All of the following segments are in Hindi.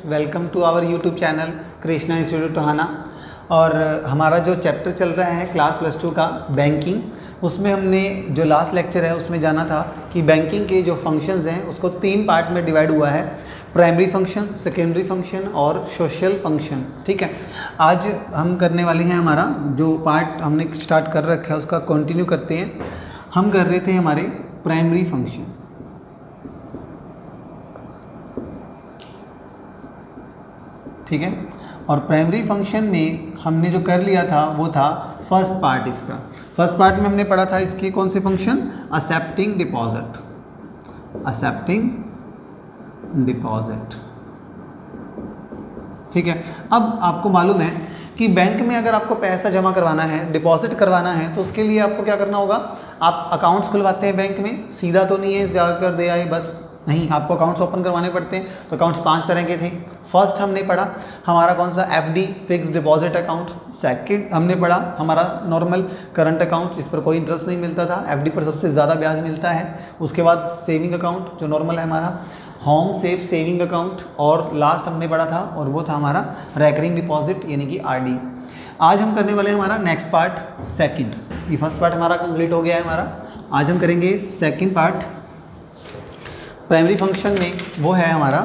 Welcome to our YouTube channel Krishna institute Tohana. और हमारा जो चैप्टर चल रहा है क्लास +2 का बैंकिंग, उसमें हमने जो लास्ट लेक्चर है उसमें जाना था कि बैंकिंग के जो फंक्शंस हैं उसको 3 पार्ट में डिवाइड हुआ है, प्राइमरी फंक्शन, सेकेंडरी फंक्शन और सोशल फंक्शन। ठीक है, आज हम करने वाले हैं हमारा जो पार्ट हमने स्टार्ट कर रखा है उसका कंटिन्यू करते हैं। हम कर रहे थे हमारे प्राइमरी फंक्शन। ठीक है, और प्राइमरी फंक्शन में हमने जो कर लिया था वो था फर्स्ट पार्ट। इसका फर्स्ट पार्ट में हमने पढ़ा था इसके कौन से function, accepting deposit, accepting deposit. ठीक है, अब आपको मालूम है कि बैंक में अगर आपको पैसा जमा करवाना है, डिपॉजिट करवाना है, तो उसके लिए आपको क्या करना होगा। आप अकाउंट्स खुलवाते हैं बैंक में, सीधा तो नहीं है जाकर दे आए बस, नहीं, आपको अकाउंट्स ओपन करवाने पड़ते हैं। तो अकाउंट्स 5 तरह के थे। फर्स्ट हमने पढ़ा हमारा कौन सा, FD fix deposit account. Second हमने पढ़ा हमारा नॉर्मल करंट अकाउंट जिस पर कोई इंटरेस्ट नहीं मिलता था, एफडी पर सबसे ज़्यादा ब्याज मिलता है। उसके बाद सेविंग अकाउंट जो नॉर्मल है हमारा, होम सेफ सेविंग अकाउंट, और लास्ट हमने पढ़ा था और वो था हमारा रेकरिंग डिपॉजिट यानी कि आरडी। आज हम करने वाले हैं हमारा नेक्स्ट पार्ट सेकंड। ये फर्स्ट पार्ट हमारा कंप्लीट हो गया है हमारा। आज हम करेंगे सेकंड पार्ट प्राइमरी फंक्शन में, वो है हमारा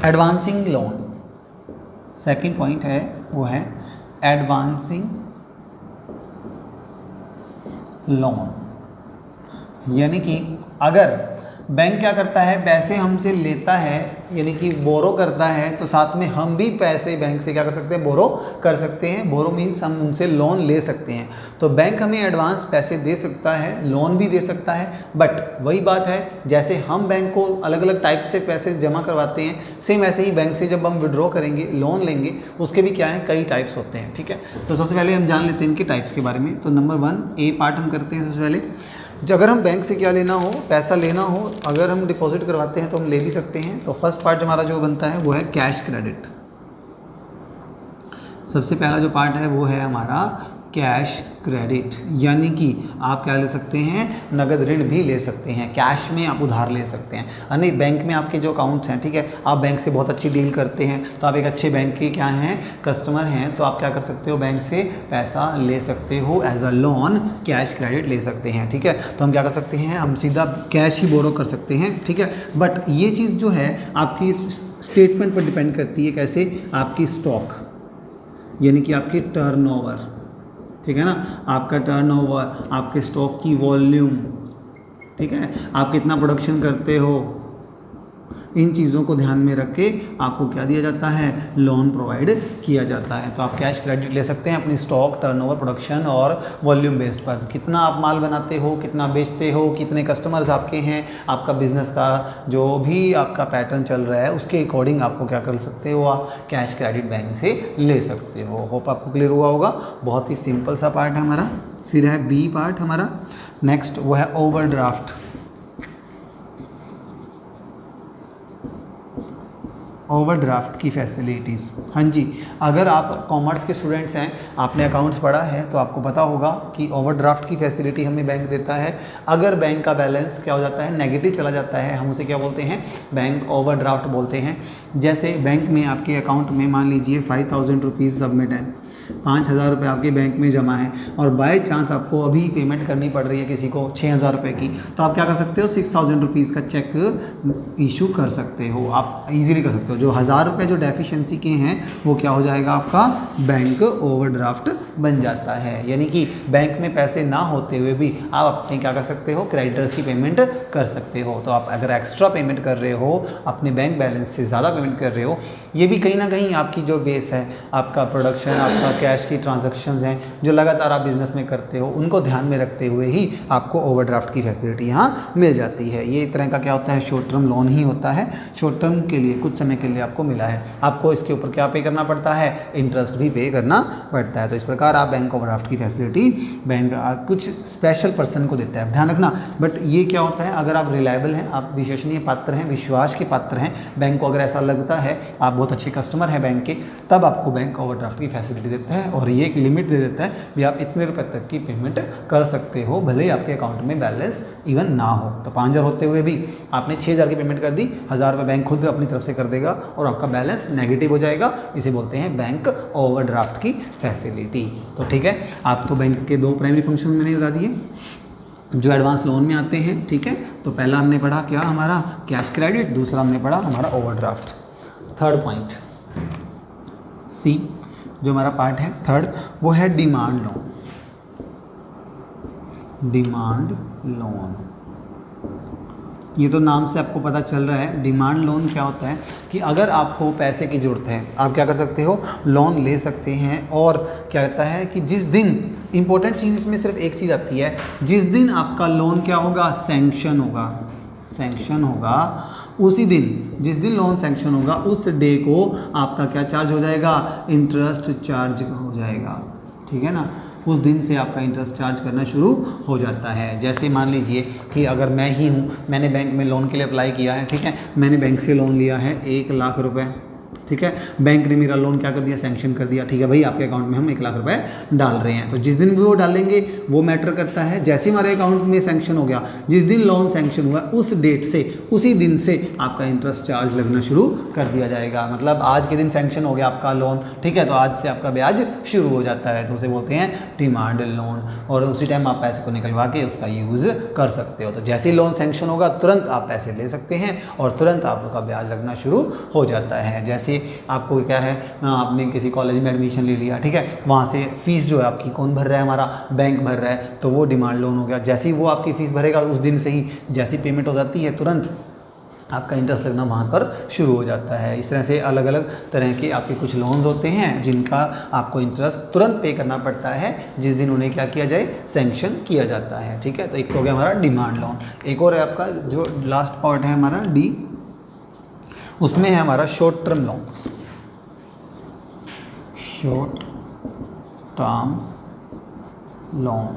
एडवांसिंग लोन। सेकंड पॉइंट है वो है एडवांसिंग लोन, यानी कि अगर बैंक क्या करता है, पैसे हमसे लेता है यानी कि बोरो करता है, तो साथ में हम भी पैसे बैंक से क्या कर सकते हैं, बोरो कर सकते हैं। बोरो मीन्स हम उनसे लोन ले सकते हैं। तो बैंक हमें एडवांस पैसे दे सकता है, लोन भी दे सकता है। बट वही बात है, जैसे हम बैंक को अलग अलग टाइप से पैसे जमा करवाते हैं, सेम ऐसे ही बैंक से जब हम विड्रॉ करेंगे, लोन लेंगे, उसके भी क्या है, कई टाइप्स होते हैं। ठीक है, तो सबसे पहले हम जान लेते हैं इनके टाइप्स के बारे में। तो नंबर 1 ए पार्ट हम करते हैं। सबसे पहले अगर हम बैंक से क्या लेना हो, पैसा लेना हो, अगर हम डिपॉजिट करवाते हैं तो हम ले भी सकते हैं। तो फर्स्ट पार्ट हमारा जो बनता है वो है कैश क्रेडिट। सबसे पहला जो पार्ट है वो है हमारा कैश क्रेडिट, यानी कि आप क्या ले सकते हैं, नगद ऋण भी ले सकते हैं, कैश में आप उधार ले सकते हैं। यानी बैंक में आपके जो अकाउंट्स हैं, ठीक है, आप बैंक से बहुत अच्छी डील करते हैं, तो आप एक अच्छे बैंक के क्या हैं, कस्टमर हैं, तो आप क्या कर सकते हो, बैंक से पैसा ले सकते हो as a loan, cash credit ले सकते हैं। ठीक है, तो हम क्या कर सकते हैं, हम सीधा कैश ही बोरो कर सकते हैं। ठीक है, बट ये चीज़ जो है आपकी स्टेटमेंट पर डिपेंड करती है। कैसे, आपकी स्टॉक यानी कि आपकी टर्नओवर, ठीक है ना, आपका टर्नओवर, आपके स्टॉक की वॉल्यूम, ठीक है, आप कितना प्रोडक्शन करते हो, इन चीज़ों को ध्यान में रख के आपको क्या दिया जाता है, लोन प्रोवाइड किया जाता है। तो आप कैश क्रेडिट ले सकते हैं अपनी स्टॉक, टर्नओवर, प्रोडक्शन और वॉल्यूम बेस्ड पर। कितना आप माल बनाते हो, कितना बेचते हो, कितने कस्टमर्स आपके हैं, आपका बिजनेस का जो भी आपका पैटर्न चल रहा है उसके अकॉर्डिंग आपको क्या कर सकते हो, आप कैश क्रेडिट बैंक से ले सकते हो। होप आपको क्लियर हुआ होगा। बहुत ही सिंपल सा पार्ट है हमारा। फिर है बी पार्ट हमारा नेक्स्ट, वो है ओवरड्राफ्ट। ओवरड्राफ्ट की फैसिलिटीज़, हाँ जी, अगर आप कॉमर्स के स्टूडेंट्स हैं, आपने अकाउंट्स पढ़ा है, तो आपको पता होगा कि ओवरड्राफ्ट की फैसिलिटी हमें बैंक देता है। अगर बैंक का बैलेंस क्या हो जाता है, नेगेटिव चला जाता है, हम उसे क्या बोलते हैं, बैंक ओवरड्राफ्ट बोलते हैं। जैसे बैंक में आपके अकाउंट में मान लीजिए 5000 रुपीज़ सबमिट है, 5000 रुपये आपके बैंक में जमा है, और बाय चांस आपको अभी पेमेंट करनी पड़ रही है किसी को 6000 रुपये की, तो आप क्या कर सकते हो, 6000 रुपीज़ का चेक इशू कर सकते हो, आप इजीली कर सकते हो। जो 1000 रुपये जो डेफिशिएंसी के हैं वो क्या हो जाएगा, आपका बैंक ओवरड्राफ्ट बन जाता है। यानी कि बैंक में पैसे ना होते हुए भी आप अपने क्या कर सकते हो, क्रेडिटर्स की पेमेंट कर सकते हो। तो आप अगर एक्स्ट्रा पेमेंट कर रहे हो, अपने बैंक बैलेंस से ज़्यादा पेमेंट कर रहे हो, ये भी कहीं ना कहीं आपकी जो बेस है, आपका प्रोडक्शन, आपका कैश की ट्रांजैक्शंस हैं जो लगातार आप बिजनेस में करते हो, उनको ध्यान में रखते हुए ही आपको ओवरड्राफ्ट की फैसिलिटी यहाँ मिल जाती है। ये एक तरह का क्या होता है, शॉर्ट टर्म लोन ही होता है। शॉर्ट टर्म के लिए कुछ समय के लिए आपको मिला है, आपको इसके ऊपर क्या पे करना पड़ता है, इंटरेस्ट भी पे करना पड़ता है। तो इस प्रकार आप बैंक ओवरड्राफ्ट की फैसिलिटी बैंक कुछ स्पेशल पर्सन को देता है, ध्यान रखना। बट ये क्या होता है, अगर आप रिलायबल हैं, आप विश्वसनीय पात्र हैं, विश्वास के पात्र हैं, बैंक को अगर ऐसा लगता है आप बहुत अच्छे कस्टमर हैं बैंक के, तब आपको बैंक ओवरड्राफ्ट की फैसिलिटी देता है। देता है और ये एक लिमिट दे देता है भी आप इतने रुपए तक की पेमेंट कर सकते हो, भले ही आपके अकाउंट में बैलेंस इवन ना हो। तो 5,000 होते हुए भी आपने 6,000 की पेमेंट कर दी, 1,000 रुपये बैंक खुद अपनी तरफ से कर देगा और आपका बैलेंस नेगेटिव हो जाएगा। इसे बोलते हैं बैंक ओवरड्राफ्ट की फैसिलिटी। तो ठीक है, आपको बैंक के 2 प्राइमरी फंक्शन मैंने बता दिए जो एडवांस लोन में आते हैं। ठीक है, तो पहला हमने पढ़ा क्या हमारा कैश क्रेडिट, दूसरा हमने पढ़ा हमारा ओवरड्राफ्ट। थर्ड पॉइंट सी जो हमारा पार्ट है थर्ड, वो है डिमांड लोन। डिमांड लोन, ये तो नाम से आपको पता चल रहा है डिमांड लोन क्या होता है कि अगर आपको पैसे की ज़रूरत है आप क्या कर सकते हो, लोन ले सकते हैं। और क्या कहता है कि जिस दिन, इंपॉर्टेंट चीज़ इसमें सिर्फ एक चीज़ आती है, जिस दिन आपका लोन क्या होगा, सैंक्शन होगा। सैंक्शन होगा उसी दिन, जिस दिन लोन सैंक्शन होगा उस डे को आपका क्या चार्ज हो जाएगा, इंटरेस्ट चार्ज हो जाएगा। ठीक है ना, उस दिन से आपका इंटरेस्ट चार्ज करना शुरू हो जाता है। जैसे मान लीजिए कि अगर मैं ही हूँ, मैंने बैंक में लोन के लिए अप्लाई किया है। ठीक है, मैंने बैंक से लोन लिया है 1,00,000 रुपये। ठीक है, बैंक ने मेरा लोन क्या कर दिया, सैंक्शन कर दिया। ठीक है भाई, आपके अकाउंट में हम 1,00,000 रुपये डाल रहे हैं। तो जिस दिन भी वो डालेंगे वो मैटर करता है। जैसे हमारे अकाउंट में सैंक्शन हो गया, जिस दिन लोन सैंक्शन हुआ उस डेट से, उसी दिन से आपका इंटरेस्ट चार्ज लगना शुरू कर दिया जाएगा। मतलब आज के दिन सैंक्शन हो गया आपका लोन, ठीक है, तो आज से आपका ब्याज शुरू हो जाता है। तो उसे बोलते हैं डिमांड लोन। और उसी टाइम आप पैसे को निकलवा के उसका यूज़ कर सकते हो। तो जैसे ही लोन सैंक्शन होगा तुरंत आप पैसे ले सकते हैं और तुरंत आपका ब्याज लगना शुरू हो जाता है। जैसे आपको क्या है, आपने किसी कॉलेज में एडमिशन ले लिया, ठीक है, वहाँ से फीस जो है आपकी कौन भर रहा है, हमारा बैंक भर रहा है, तो वो डिमांड लोन हो गया। जैसे ही वो आपकी फ़ीस भरेगा उस दिन से ही जैसी पेमेंट हो जाती है तुरंत आपका इंटरेस्ट लगना वहाँ पर शुरू हो जाता है। इस तरह से अलग अलग तरह के आपके कुछ लोन्स होते हैं जिनका आपको इंटरेस्ट तुरंत पे करना पड़ता है जिस दिन उन्हें क्या किया जाए, सैंक्शन किया जाता है। ठीक है, तो एक तो हो गया हमारा डिमांड लोन। एक और है आपका जो लास्ट पार्ट है हमारा डी, उसमें है हमारा short term loans. Short terms loan.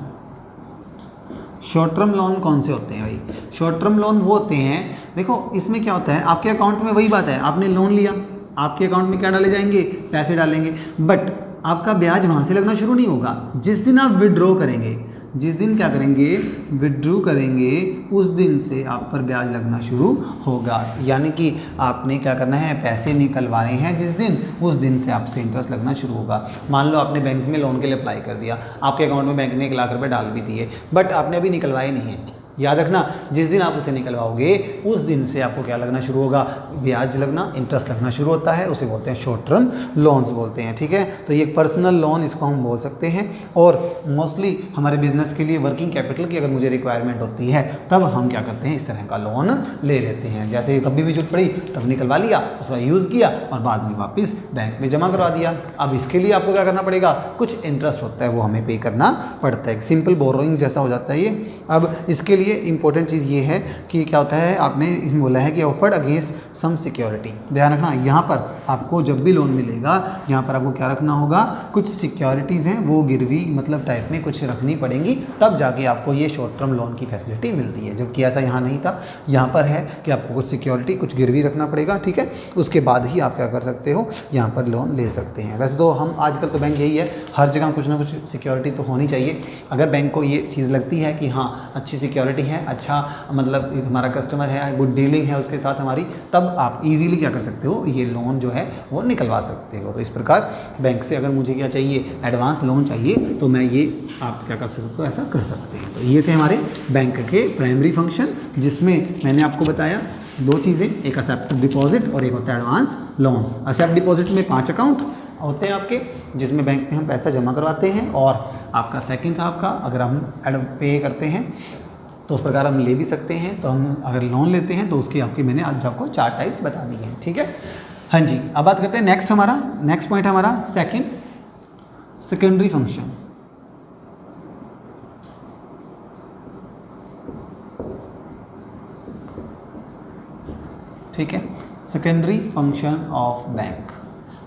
Short term loan कौन से होते हैं भाई? शॉर्ट टर्म लोन वो होते हैं, देखो इसमें क्या होता है, आपके अकाउंट में वही बात है, आपने लोन लिया, आपके अकाउंट में क्या डाले जाएंगे, पैसे डालेंगे, बट आपका ब्याज वहाँ से लगना शुरू नहीं होगा। जिस दिन आप विड्रॉ करेंगे, जिस दिन क्या करेंगे, विड्रॉ करेंगे, उस दिन से आप पर ब्याज लगना शुरू होगा। यानी कि आपने क्या करना है, पैसे निकलवाने हैं जिस दिन, उस दिन से आपसे इंटरेस्ट लगना शुरू होगा। मान लो आपने बैंक में लोन के लिए अप्लाई कर दिया, आपके अकाउंट में बैंक ने 1,00,000 रुपये डाल भी दिए, बट आपने अभी निकलवाए नहीं है। याद रखना, जिस दिन आप उसे निकलवाओगे उस दिन से आपको क्या लगना शुरू होगा, ब्याज लगना, इंटरेस्ट लगना शुरू होता है। उसे बोलते हैं शॉर्ट टर्म लोन्स बोलते हैं। ठीक है, तो ये पर्सनल लोन इसको हम बोल सकते हैं। और मोस्टली हमारे बिजनेस के लिए वर्किंग कैपिटल की अगर मुझे रिक्वायरमेंट होती है तब हम क्या करते हैं, इस तरह का लोन ले लेते हैं। जैसे कभी भी जरूरत पड़ी तब निकलवा लिया, उसका यूज़ किया और बाद में वापस बैंक में जमा करवा दिया। अब इसके लिए आपको क्या करना पड़ेगा, कुछ इंटरेस्ट होता है वो हमें पे करना पड़ता है। सिंपल बोरोइंग जैसा हो जाता है ये। अब इसके लिए इंपॉर्टेंट चीज़ ये है कि क्या होता है, आपने इसमें बोला है कि ऑफर्ड अगेंस्ट सम सिक्योरिटी। ध्यान रखना, यहाँ पर आपको जब भी लोन मिलेगा यहाँ पर आपको क्या रखना होगा, कुछ सिक्योरिटीज़ हैं वो गिरवी मतलब टाइप में कुछ रखनी पड़ेंगी, तब जाके आपको ये शॉर्ट टर्म लोन की फैसिलिटी मिलती है। जबकि ऐसा यहाँ नहीं था, यहाँ पर है कि आपको कुछ सिक्योरिटी, कुछ गिरवी रखना पड़ेगा। ठीक है, उसके बाद ही आप क्या कर सकते हो, यहाँ पर लोन ले सकते हैं। वैसे तो हम आजकल तो बैंक यही है, हर जगह कुछ ना कुछ सिक्योरिटी तो होनी चाहिए। अगर बैंक को ये चीज़ लगती है कि हाँ अच्छी सिक्योरिटी है, अच्छा मतलब हमारा कस्टमर है, गुड डीलिंग है उसके साथ हमारी, तब आप इजीली क्या कर सकते हो, ये लोन जो है वो निकलवा सकते हो। तो इस प्रकार बैंक से अगर मुझे क्या चाहिए, एडवांस लोन चाहिए, तो मैं ये आप क्या कर सकते हो, ऐसा कर सकते हैं। तो ये थे हमारे बैंक के प्राइमरी फंक्शन, जिसमें मैंने आपको बताया 2 चीज़ें, एक एसेप्ट डिपॉजिट और एक होता है एडवांस लोन। एसेप्ट डिपॉजिट में 5 अकाउंट होते हैं आपके, जिसमें बैंक में हम पैसा जमा करवाते हैं। और आपका सेकंड था आपका, अगर हम पे करते हैं तो उस प्रकार हम ले भी सकते हैं। तो हम अगर लोन लेते हैं तो उसकी आपकी मैंने आज आपको 4 टाइप्स बता दी हैं। ठीक है, हाँ जी। अब बात करते हैं नेक्स्ट, हमारा नेक्स्ट पॉइंट है हमारा सेकेंडरी फंक्शन। ठीक है, सेकेंडरी फंक्शन ऑफ बैंक।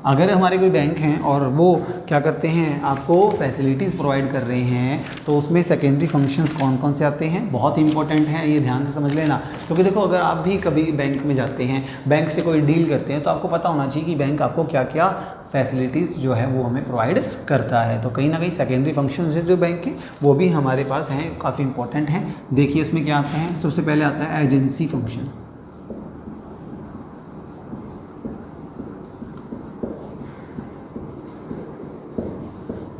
अगर हमारे कोई बैंक हैं और वो क्या करते हैं, आपको फैसिलिटीज़ प्रोवाइड कर रहे हैं, तो उसमें सेकेंडरी फंक्शंस कौन कौन से आते हैं, बहुत इंपॉर्टेंट है, ये ध्यान से समझ लेना। क्योंकि देखो, अगर आप भी कभी बैंक में जाते हैं, बैंक से कोई डील करते हैं, तो आपको पता होना चाहिए कि बैंक आपको क्या क्या फैसिलिटीज़ जो है वो हमें प्रोवाइड करता है। तो कहीं ना कहीं सेकेंडरी फंक्शंस है जो बैंक के, वो भी हमारे पास हैं, काफ़ी इंपॉर्टेंट हैं। देखिए इसमें क्या आता है, सबसे पहले आता है एजेंसी फंक्शन।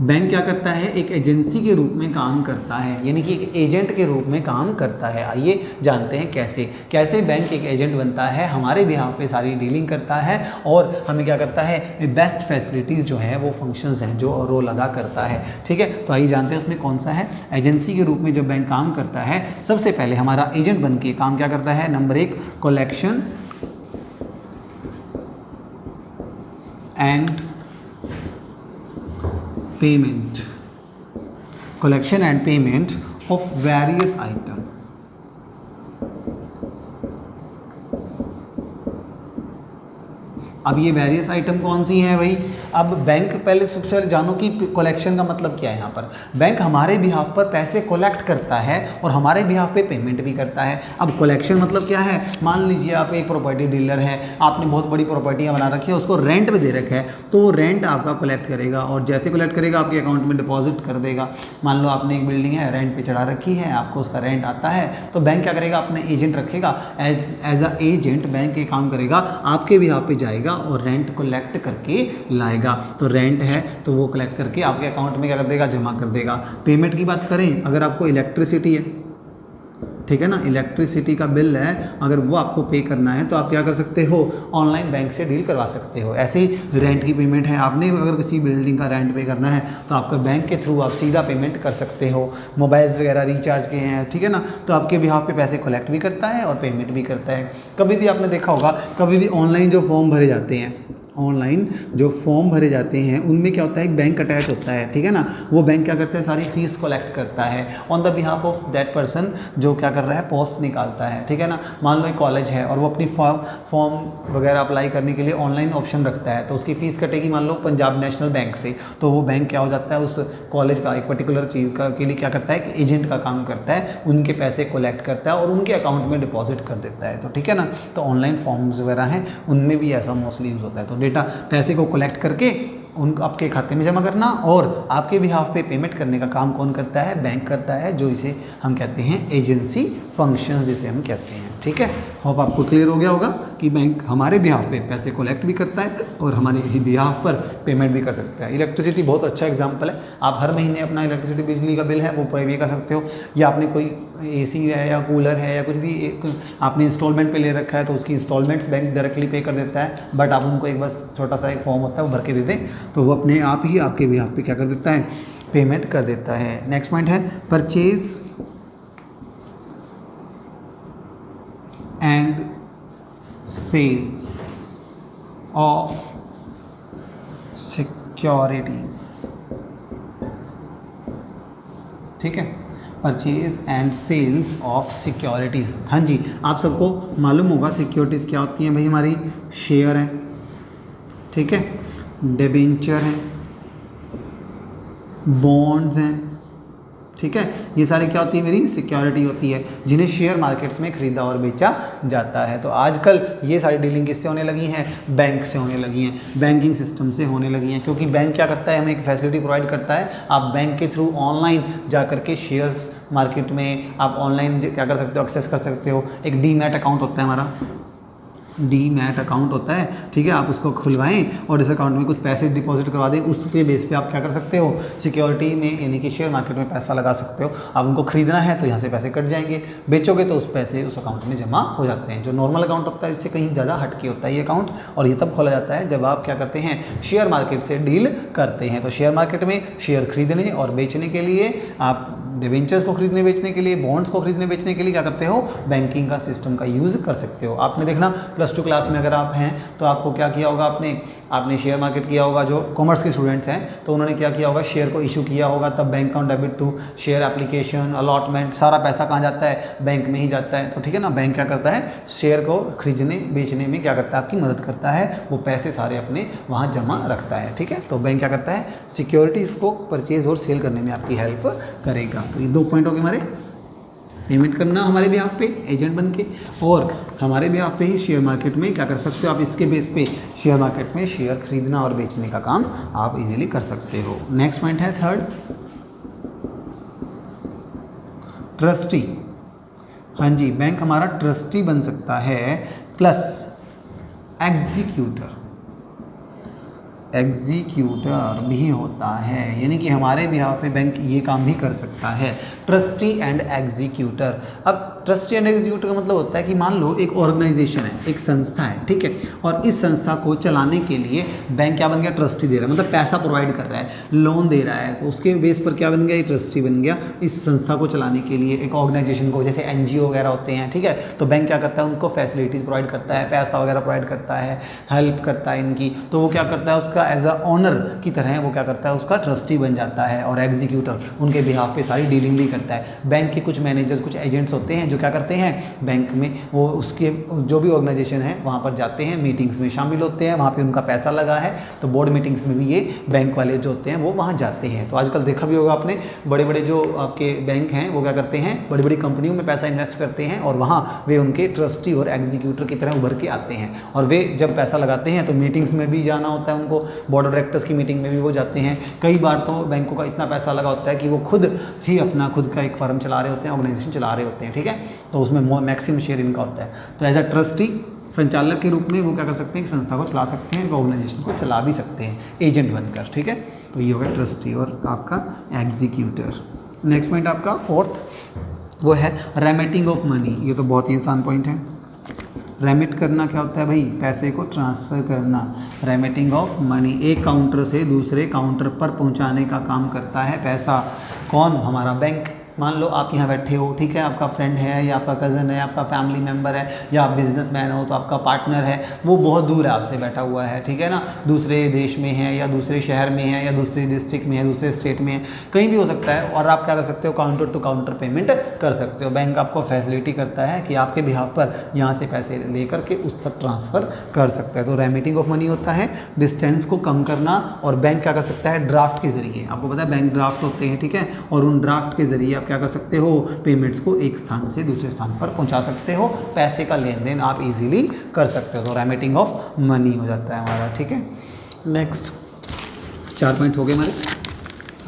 बैंक क्या करता है, एक एजेंसी के रूप में काम करता है, यानी कि एक एजेंट के रूप में काम करता है। आइए जानते हैं कैसे कैसे बैंक एक एजेंट बनता है, हमारे बिहाफ पे सारी डीलिंग करता है और हमें क्या करता है, बेस्ट फैसिलिटीज़ जो है वो फंक्शंस हैं जो रोल अदा करता है। ठीक है, तो आइए जानते हैं उसमें कौन सा है। एजेंसी के रूप में जब बैंक काम करता है, सबसे पहले हमारा एजेंट बन के काम क्या करता है, number 1 collection and payment, collection and payment of various items। अब ये वेरियस आइटम कौन सी हैं भाई, अब बैंक पहले सबसे पहले जानो कि कलेक्शन का मतलब क्या है। यहाँ पर बैंक हमारे बिहाफ पर पैसे कलेक्ट करता है और हमारे बिहाफ पे पेमेंट भी करता है। अब कलेक्शन मतलब क्या है, मान लीजिए आप एक प्रॉपर्टी डीलर है, आपने बहुत बड़ी प्रॉपर्टियाँ बना रखी है, उसको रेंट पे दे रखा है, तो वो रेंट आपका कलेक्ट करेगा और जैसे कलेक्ट करेगा आपके अकाउंट में डिपॉजिट कर देगा। मान लो आपने एक बिल्डिंग है, रेंट पे चढ़ा रखी है, आपको उसका रेंट आता है, तो बैंक क्या करेगा, अपने एजेंट रखेगा, एज अ एजेंट बैंक ये काम करेगा, आपके बिहाफ पे जाएगा और रेंट कलेक्ट करके लाएगा। तो रेंट है तो वो कलेक्ट करके आपके अकाउंट में क्या कर देगा, जमा कर देगा। पेमेंट की बात करें, अगर आपको इलेक्ट्रिसिटी है, ठीक है ना, इलेक्ट्रिसिटी का बिल है, अगर वो आपको पे करना है तो आप क्या कर सकते हो, ऑनलाइन बैंक से डील करवा सकते हो। ऐसे ही रेंट की पेमेंट है, आपने अगर किसी बिल्डिंग का रेंट पे करना है तो आपका बैंक के थ्रू आप सीधा पेमेंट कर सकते हो। मोबाइल्स वगैरह रिचार्ज के हैं, ठीक है ना, तो आपके बिहाफ पे पैसे कलेक्ट भी करता है और पेमेंट भी करता है। कभी भी आपने देखा होगा, कभी भी ऑनलाइन जो फॉर्म भरे जाते हैं, ऑनलाइन जो फॉर्म भरे जाते हैं उनमें क्या होता है, एक बैंक अटैच होता है, ठीक है ना, वो बैंक क्या करता है, सारी फीस कलेक्ट करता है on the behalf of that person जो क्या कर रहा है, पोस्ट निकालता है। ठीक है ना, मान लो एक कॉलेज है और वो अपनी फॉर्म वगैरह अप्लाई करने के लिए ऑनलाइन ऑप्शन रखता है, तो उसकी फ़ीस कटेगी मान लो पंजाब नेशनल बैंक से, तो वो बैंक क्या हो जाता है, उस कॉलेज का एक पर्टिकुलर चीज़ का के लिए क्या करता है, एक एजेंट का काम करता है, उनके पैसे कलेक्ट करता है और उनके अकाउंट में डिपॉजिट कर देता है। तो ठीक है ना, तो ऑनलाइन फॉर्म्स वगैरह हैं उनमें भी ऐसा मोस्टली यूज़ होता है। तो डेटा पैसे को कलेक्ट करके उन आपके खाते में जमा करना और आपके बिहाफ पे पेमेंट करने का काम कौन करता है, बैंक करता है, जो इसे हम कहते हैं एजेंसी फंक्शंस जिसे हम कहते हैं। ठीक है, होप आपको क्लियर हो गया होगा कि बैंक हमारे बिहाफ पे पैसे कलेक्ट भी करता है और हमारे बिहाफ पर पेमेंट भी कर सकता है। इलेक्ट्रिसिटी बहुत अच्छा एग्जांपल है, आप हर महीने अपना इलेक्ट्रिसिटी बिजली का बिल है वो पे भी कर सकते हो, या आपने कोई AC है या कूलर है या कुछ भी एक आपने इंस्टॉलमेंट पे ले रखा है तो उसकी इंस्टॉलमेंट्स बैंक डायरेक्टली पे कर देता है, बट आप उनको एक बस छोटा सा एक फॉर्म होता है वो भर के दे दें तो वो अपने आप ही आपके बिहाफ पे क्या कर देता है, पेमेंट कर देता है। नेक्स्ट पॉइंट है purchase and sales of securities. ठीक है, purchase and sales of securities. हाँ जी, आप सबको मालूम होगा सिक्योरिटीज़ क्या होती हैं भाई, हमारी शेयर हैं, ठीक है, डिबेंचर हैं, बॉन्ड्स हैं, ठीक है, ये सारी क्या होती है, मेरी सिक्योरिटी होती है जिन्हें शेयर मार्केट्स में खरीदा और बेचा जाता है। तो आजकल ये सारी डीलिंग किससे होने लगी हैं, बैंक से होने लगी हैं, बैंकिंग सिस्टम से होने लगी हैं, क्योंकि बैंक क्या करता है, हमें एक फैसिलिटी प्रोवाइड करता है, आप बैंक के थ्रू ऑनलाइन जा करके शेयर्स मार्केट में आप ऑनलाइन क्या कर सकते हो, एक्सेस कर सकते हो। एक डीमैट अकाउंट होता है हमारा, डीमैट अकाउंट होता है, ठीक है, आप उसको खुलवाएं और इस अकाउंट में कुछ पैसे डिपॉजिट करवा दें, उसके बेस पे आप क्या कर सकते हो, सिक्योरिटी में यानी कि शेयर मार्केट में पैसा लगा सकते हो। आप उनको खरीदना है तो यहाँ से पैसे कट जाएंगे, बेचोगे तो उस पैसे उस अकाउंट में जमा हो जाते हैं। जो नॉर्मल अकाउंट होता है इससे कहीं ज़्यादा हटके होता है ये अकाउंट, और ये तब खोला जाता है जब आप क्या करते हैं, शेयर मार्केट से डील करते हैं। तो शेयर मार्केट में शेयर खरीदने और बेचने के लिए, आप डिबेंचर्स को खरीदने बेचने के लिए, बॉन्ड्स को खरीदने बेचने के लिए क्या करते हो, बैंकिंग का सिस्टम का यूज़ कर सकते हो। आपने देखना प्लस 2 क्लास में अगर आप हैं तो आपको क्या किया होगा, आपने आपने शेयर मार्केट किया होगा, जो कॉमर्स के स्टूडेंट्स हैं तो उन्होंने क्या किया होगा, शेयर को इशू किया होगा, तब bank account debit to share application allotment, सारा पैसा कहाँ जाता है, बैंक में ही जाता है। तो ठीक है ना, बैंक क्या करता है, शेयर को खरीदने बेचने में क्या करता है, आपकी मदद करता है, वो पैसे सारे अपने वहाँ जमा रखता है। ठीक है, तो बैंक क्या करता है, सिक्योरिटीज़ को परचेज और सेल करने में आपकी हेल्प करेगा। तो ये 2 पॉइंट हो गए हमारे, पेमेंट करना हमारे बिहाफ पे एजेंट बन के, और हमारे बिहाफ पे ही शेयर मार्केट में क्या कर सकते हो आप, इसके बेस पे शेयर मार्केट में शेयर खरीदना और बेचने का काम आप इजीली कर सकते हो। नेक्स्ट पॉइंट है थर्ड, ट्रस्टी। हाँ जी, बैंक हमारा ट्रस्टी बन सकता है, प्लस एग्जीक्यूटर भी होता है, यानी कि हमारे बिहाफ पे बैंक ये काम भी कर सकता है, ट्रस्टी एंड एग्जीक्यूटर। अब ट्रस्टी एंड एग्जीक्यूटर का मतलब होता है कि मान लो एक ऑर्गेनाइजेशन है, एक संस्था है, ठीक है, और इस संस्था को चलाने के लिए बैंक क्या बन गया, ट्रस्टी दे रहा है, मतलब पैसा प्रोवाइड कर रहा है, लोन दे रहा है, तो उसके बेस पर क्या बन गया, ये ट्रस्टी बन गया इस संस्था को चलाने के लिए, एक ऑर्गेनाइजेशन को, जैसे एनजीओ वगैरह होते हैं, ठीक है, तो बैंक क्या करता है, उनको फैसिलिटीज़ प्रोवाइड करता है, पैसा वगैरह प्रोवाइड करता है, हेल्प करता है इनकी, तो वो क्या करता है, उसका एज अ ऑनर की तरह वो क्या करता है, उसका ट्रस्टी बन जाता है, और एग्जीक्यूटर उनके बिहाफ पे सारी डीलिंग भी करता है। बैंक के कुछ मैनेजर्स, कुछ एजेंट्स होते हैं जो क्या करते हैं, बैंक में वो उसके जो भी ऑर्गेनाइजेशन है वहाँ पर जाते हैं, मीटिंग्स में शामिल होते हैं, वहाँ पे उनका पैसा लगा है, तो बोर्ड मीटिंग्स में भी ये बैंक वाले जो होते हैं वो वहाँ जाते हैं। तो आजकल देखा भी होगा आपने, बड़े बड़े जो आपके बैंक हैं वो क्या करते हैं, बड़ी बड़ी कंपनियों में पैसा इन्वेस्ट करते हैं, और वहाँ वे उनके ट्रस्टी और एग्जीक्यूटर की तरह उभर के आते हैं, और वे जब पैसा लगाते हैं तो मीटिंग्स में भी जाना होता है उनको, बोर्ड ऑफ डायरेक्टर्स की मीटिंग में भी वो जाते हैं। कई बार तो बैंकों का इतना पैसा लगा होता है कि वो खुद ही अपना खुद का एक फर्म चला रहे होते हैं, ऑर्गेनाइजेशन चला रहे होते हैं, ठीक है, तो उसमें मैक्सिमम शेयर इनका होता है। तो एज अ ट्रस्टी, संचालक के रूप में वो क्या कर सकते हैं, संस्था को चला सकते हैं, ऑर्गेनाइजेशन को चला भी सकते हैं एजेंट बनकर, ठीक है। तो ये हो गया ट्रस्टी और आपका एग्जीक्यूटर। नेक्स्ट पॉइंट आपका फोर्थ वो है रेमिटिंग ऑफ मनी। ये तो बहुत ही आसान पॉइंट है। रेमिट करना क्या होता है भाई, पैसे को ट्रांसफ़र करना, रेमिटिंग ऑफ मनी, एक काउंटर से दूसरे काउंटर पर पहुंचाने का काम करता है पैसा। कौन, हमारा बैंक। मान लो आप यहाँ बैठे हो, ठीक है, आपका फ्रेंड है या आपका कज़न है, आपका फैमिली मेम्बर है, या आप बिजनेसमैन हो तो आपका पार्टनर है, वो बहुत दूर है आपसे बैठा हुआ है, ठीक है ना, दूसरे देश में है या दूसरे शहर में है या दूसरे डिस्ट्रिक्ट में है, दूसरे स्टेट में है, कहीं भी हो सकता है, और आप क्या कर सकते हो, काउंटर टू काउंटर पेमेंट कर सकते हो। बैंक आपको फैसिलिटी करता है कि आपके बिहाफ पर यहाँ से पैसे लेकर के उस तक ट्रांसफ़र कर सकता है। तो रेमिटिंग ऑफ मनी होता है डिस्टेंस को कम करना, और बैंक क्या कर सकता है, ड्राफ्ट के ज़रिए, आपको पता है बैंक ड्राफ्ट होते हैं, ठीक है, और उन ड्राफ्ट के ज़रिए क्या कर सकते हो, पेमेंट्स को एक स्थान से दूसरे स्थान पर पहुंचा सकते हो, पैसे का लेन देन आप इजीली कर सकते हो। तो रेमिटिंग ऑफ मनी हो जाता है हमारा, ठीक है। नेक्स्ट 4 पॉइंट हो गए हमारे,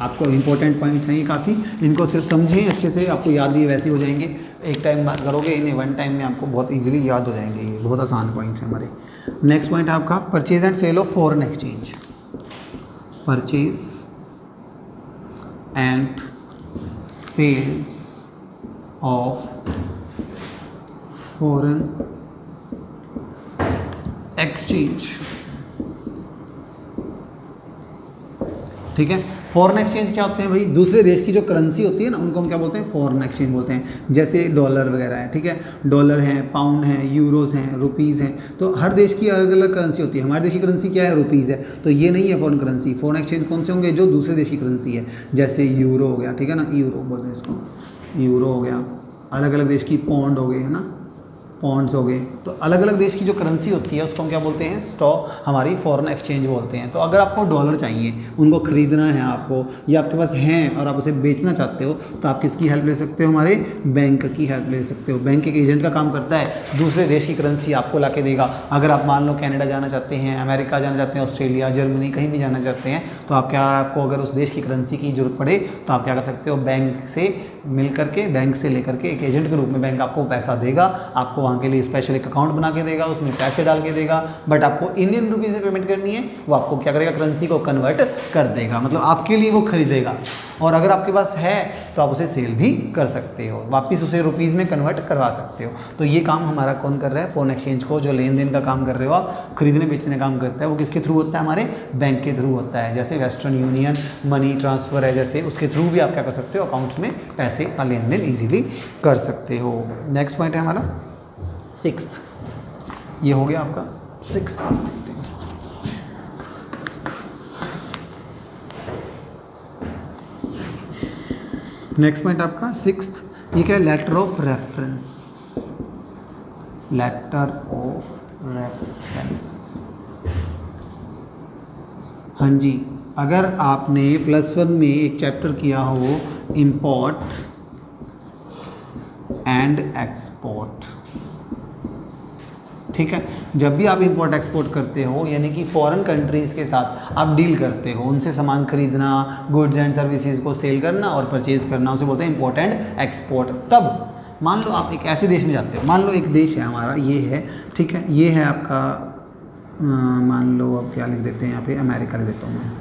आपको इंपॉर्टेंट पॉइंट्स हैं ये काफ़ी, इनको सिर्फ समझें अच्छे से, आपको याद भी वैसे हो जाएंगे, एक टाइम करोगे इन्हें, 1 टाइम में आपको बहुत इजीली याद हो जाएंगे, ये बहुत आसान पॉइंट्स हैं हमारे। नेक्स्ट पॉइंट है आपका purchase and sale of foreign exchange. Purchase and sales of foreign exchange, ठीक है। फॉरेन एक्सचेंज क्या होते हैं भाई, दूसरे देश की जो करेंसी होती है ना, उनको हम क्या बोलते हैं, फॉरेन एक्सचेंज बोलते हैं। जैसे डॉलर वगैरह है, ठीक है, डॉलर हैं, पाउंड हैं, यूरोज़ हैं, रुपीज़ हैं, तो हर देश की अलग अलग करेंसी होती है। हमारे देश की करेंसी क्या है, रुपीज़ है, तो ये नहीं है फॉरेन करेंसी। फॉरेन एक्सचेंज कौन से होंगे, जो दूसरे देश की करेंसी है, जैसे यूरो हो गया, ठीक है ना, यूरो बोलते हैं इसको, यूरो हो गया, अलग अलग देश की पौंड हो गए, है ना, पॉन्ड्स हो गए, तो अलग अलग देश की जो करेंसी होती है उसको हम क्या बोलते हैं, स्टॉक, हमारी फॉरेन एक्सचेंज बोलते हैं। तो अगर आपको डॉलर चाहिए, उनको ख़रीदना है आपको, या आपके पास हैं और आप उसे बेचना चाहते हो, तो आप किसकी हेल्प ले सकते हो, हमारे बैंक की हेल्प ले सकते हो। बैंक एक एजेंट का काम करता है, दूसरे देश की करेंसी आपको ला के देगा। अगर आप मान लो कनाडा जाना चाहते हैं, अमेरिका जाना चाहते हैं, ऑस्ट्रेलिया, जर्मनी, कहीं भी जाना चाहते हैं, तो आप क्या, आपको अगर उस देश की करेंसी की जरूरत पड़े तो आप क्या कर सकते हो, बैंक से मिल करके, बैंक से लेकर के एक एजेंट के रूप में बैंक आपको पैसा देगा, आपको वहाँ के लिए स्पेशल एक अकाउंट बना के देगा, उसमें पैसे डाल के देगा, बट आपको इंडियन रुपीज़ से पेमेंट करनी है, वो आपको क्या करेगा, करेंसी को कन्वर्ट कर देगा, मतलब आपके लिए वो खरीदेगा। और अगर आपके पास है तो आप उसे सेल भी कर सकते हो, वापस उसे रुपीज़ में कन्वर्ट करवा सकते हो। तो ये काम हमारा कौन कर रहा है, फॉरेन एक्सचेंज को, जो लेन देन का काम कर रहे हो आप, खरीदने बेचने का काम करता है, वो किसके थ्रू होता है, हमारे बैंक के थ्रू होता है। जैसे वेस्टर्न यूनियन मनी ट्रांसफ़र है, जैसे उसके थ्रू भी आप क्या कर सकते हो, अकाउंट्स में पैसे का लेन देन ईजिली कर सकते हो। नेक्स्ट पॉइंट है हमारा 6th, ये हो गया आपका 6th। नेक्स्ट पॉइंट आपका 6th, ये क्या है, letter of reference. Letter of reference, हाँ जी, अगर आपने +1 में एक चैप्टर किया हो इंपोर्ट एंड एक्सपोर्ट, ठीक है, जब भी आप इंपोर्ट एक्सपोर्ट करते हो यानी कि फॉरेन कंट्रीज़ के साथ आप डील करते हो, उनसे सामान खरीदना, गुड्स एंड सर्विसेज को सेल करना और परचेज करना, उसे बोलते हैं इंपोर्ट एंड एक्सपोर्ट। तब मान लो आप एक ऐसे देश में जाते हो, मान लो एक देश है हमारा, ये है, ठीक है, ये है आपका, मान लो अब क्या लिख देते हैं यहाँ पे, अमेरिका लिख देता हूँ मैं,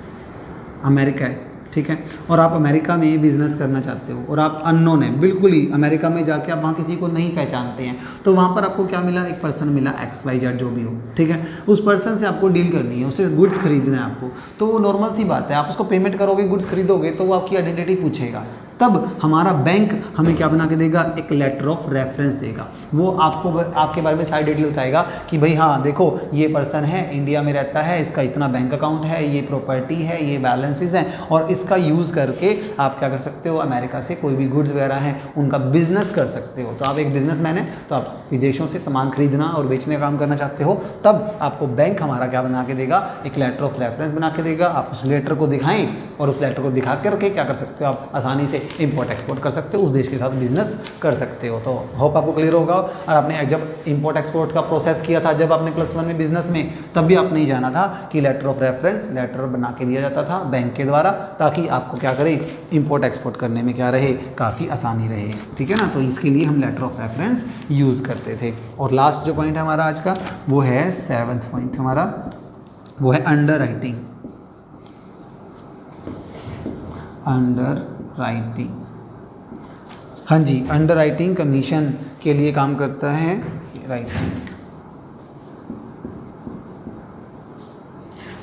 अमेरिका है, ठीक है, और आप अमेरिका में बिज़नेस करना चाहते हो और आप अननोन है, बिल्कुल ही अमेरिका में जाके आप वहाँ किसी को नहीं पहचानते हैं, तो वहाँ पर आपको क्या मिला, एक पर्सन मिला XYZ जो भी हो, ठीक है, उस पर्सन से आपको डील करनी है, उससे गुड्स खरीदना है आपको, तो वो नॉर्मल सी बात है, आप उसको पेमेंट करोगे, गुड्स खरीदोगे, तो वो आपकी आइडेंटिटी पूछेगा। तब हमारा बैंक हमें क्या बना के देगा, एक लेटर ऑफ रेफरेंस देगा। वो आपको आपके बारे में सारी डिटेल बताएगा कि भाई हाँ देखो ये पर्सन है, इंडिया में रहता है, इसका इतना बैंक अकाउंट है, ये प्रॉपर्टी है, ये बैलेंसेस हैं, और इसका यूज़ करके आप क्या कर सकते हो, अमेरिका से कोई भी गुड्स वगैरह हैं उनका बिजनेस कर सकते हो। तो आप एक बिजनेसमैन है, तो आप विदेशों से सामान खरीदना और बेचने का काम करना चाहते हो, तब आपको बैंक हमारा क्या बना के देगा, एक लेटर ऑफ रेफरेंस बना के देगा। आप उस लेटर को दिखाएं और उस लेटर को दिखा करके क्या कर सकते हो, आप आसानी से इंपोर्ट एक्सपोर्ट कर सकते हो, उस देश के साथ बिजनेस कर सकते हो। तो होप आपको क्लियर होगा। और आपने जब इंपोर्ट एक्सपोर्ट का प्रोसेस किया था, जब आपने +1 में बिजनेस में, तब भी आपने ही जाना था कि लेटर ऑफ रेफरेंस लेटर बना के दिया जाता था बैंक के द्वारा, ताकि आपको क्या करे, इंपोर्ट एक्सपोर्ट करने में क्या रहे, काफ़ी आसानी रहे, ठीक है ना। तो इसके लिए हम लेटर ऑफ रेफरेंस यूज़ करते थे। और लास्ट जो पॉइंट है हमारा आज का, वो है 7th पॉइंट हमारा, वो है अंडर राइटिंग। अंडर राइटिंग, हाँ जी, अंडर राइटिंग कमीशन के लिए काम करता है राइटिंग।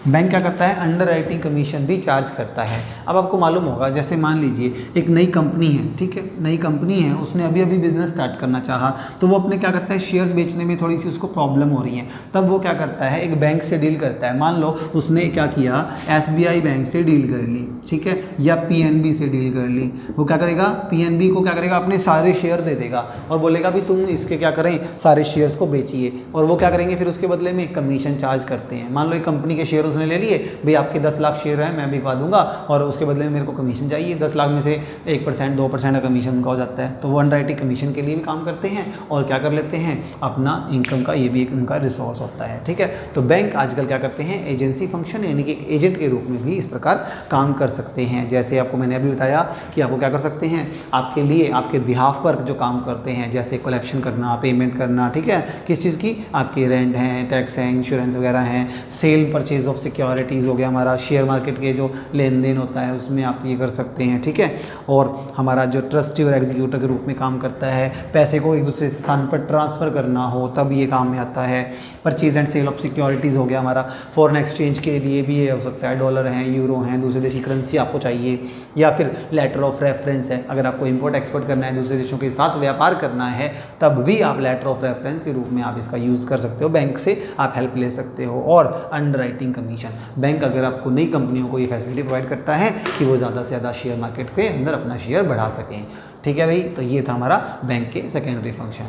बैंक क्या करता है, अंडर राइटिंग कमीशन भी चार्ज करता है। अब आपको मालूम होगा, जैसे मान लीजिए एक नई कंपनी है, ठीक है, नई कंपनी है, उसने अभी अभी बिजनेस स्टार्ट करना चाहा, तो वो अपने क्या करता है, शेयर्स बेचने में थोड़ी सी उसको प्रॉब्लम हो रही है, तब वो क्या करता है, एक बैंक से डील करता है। मान लो उसने क्या किया, SBI बैंक से डील कर ली, ठीक है, या PNB से डील कर ली। वो क्या करेगा, PNB को क्या करेगा, अपने सारे शेयर दे देगा और बोलेगा भी तुम इसके क्या करें, सारे शेयर्स को बेचिए, और वो क्या करेंगे, फिर उसके बदले में कमीशन चार्ज करते हैं। मान लो एक कंपनी के शेयर उसने ले लिए, भाई आपके 10 लाख शेयर हैं, मैं बिकवा दूंगा और उसके बदले में मेरे को कमीशन चाहिए, 10 लाख में से 1% 2% का कमीशन उनका हो जाता है। तो वो अंडर राइटिंग कमीशन के लिए भी काम करते हैं और क्या कर लेते हैं, अपना इनकम का ये भी एक उनका रिसोर्स होता है, ठीक है। तो बैंक आजकल क्या करते हैं, एजेंसी फंक्शन यानी कि एक एजेंट के रूप में भी इस प्रकार काम कर सकते हैं। जैसे आपको मैंने अभी बताया कि आपको क्या कर सकते हैं, आपके लिए आपके बिहाफ पर जो काम करते हैं, जैसे कलेक्शन करना, पेमेंट करना, ठीक है, किस चीज़ की, आपके रेंट हैं, टैक्स हैं, इंश्योरेंस वगैरह हैं, सेल परचेज ऑफ सिक्योरिटीज़ हो गया, हमारा शेयर मार्केट के जो लेन देन होता है उसमें आप ये कर सकते हैं, ठीक है। और हमारा जो ट्रस्टी और एग्जीक्यूटर के रूप में काम करता है, पैसे को एक दूसरे स्थान पर ट्रांसफ़र करना हो तब ये काम में आता है। Purchase and sale of securities हो गया हमारा, फॉरेन एक्सचेंज के लिए भी ये हो सकता है, डॉलर हैं, यूरो हैं, दूसरे देश की करेंसी आपको चाहिए, या फिर लेटर ऑफ रेफरेंस है, अगर आपको इंपोर्ट एक्सपोर्ट करना है, दूसरे देशों के साथ व्यापार करना है, तब भी आप लेटर ऑफ रेफरेंस के रूप में आप इसका यूज़ कर सकते हो, बैंक से आप हेल्प ले सकते हो। और अंडर राइटिंग कमीशन, बैंक अगर आपको नई कंपनियों को ये फैसिलिटी प्रोवाइड करता है कि वो ज़्यादा से ज़्यादा शेयर मार्केट के अंदर अपना शेयर बढ़ा सकें, ठीक है भाई। तो ये था हमारा बैंक के सेकेंडरी फंक्शन।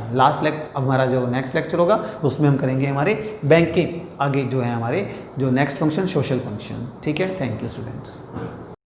अब हमारा जो नेक्स्ट लेक्चर होगा उसमें हम करेंगे हमारे बैंक के आगे जो है हमारे जो नेक्स्ट फंक्शन, सोशल फंक्शन, ठीक है। Thank you students.